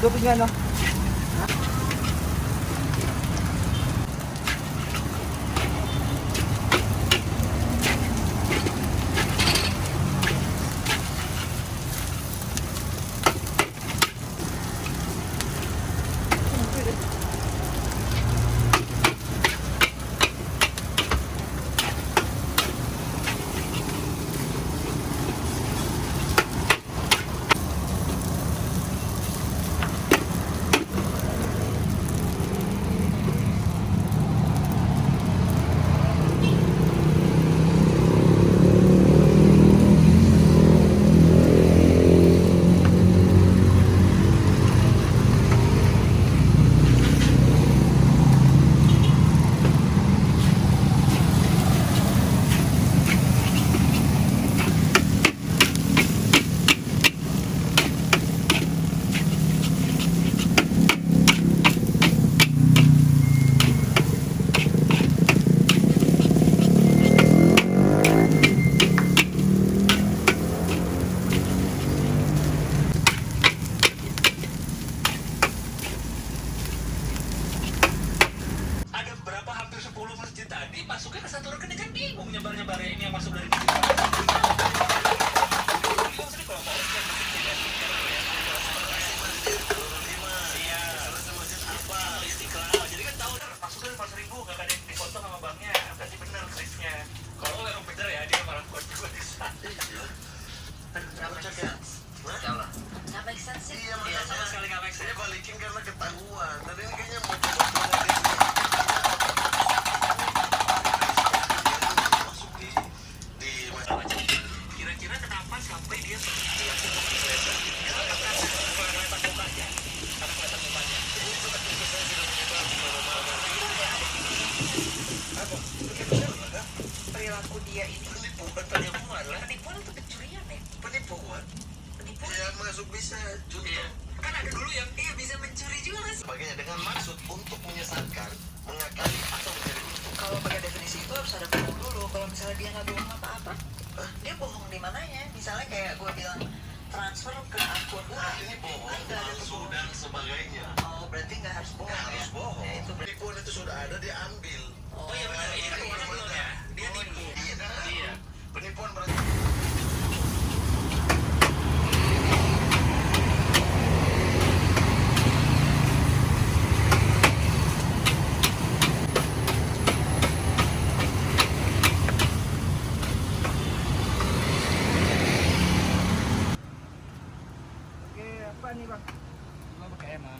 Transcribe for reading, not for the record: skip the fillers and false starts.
Lupit nga, no? Masuknya ke satu rekening kan bingung nyebar-nyebarnya ini yang masuk dari jadi kan tahu masuknya 4.000 gak ada yang dipotong sama banknya berarti bener triknya kalau memang bener ya dia malah buat juga di sana Nggak make sense sih. iya sama sekali gak make sense Dia balikin karena ketahuan. Dan ini kayaknya mau masuk di kira-kira kenapa sampai dia Perilaku dia ini penipuan. penipuan atau pencurian ya? Penipuan. Penipuan. Ya masuk bisa. Contoh. iya kan ada dulu yang dia bisa mencuri juga kan Sebagainya dengan maksud untuk menyesatkan, mengakali atau mencari untung. Kalau pakai definisi itu harus ada bohong dulu. Kalau misalnya dia nggak bohong apa-apa, dia bohong di mananya? Misalnya kayak gue bilang transfer ke akun A, Ini bohong, kan nggak ada palsu bohong. dan sebagainya. Oh, berarti nggak harus bohong Nggak harus ya? bohong. Ya, itu Penipuan itu sudah ada, dia ambil. oh iya benar ini kan keuangan belum ya dia nipu Iya, dah. iya Penipuan berarti. Oke, apa nih bang? Cuma pakai emang.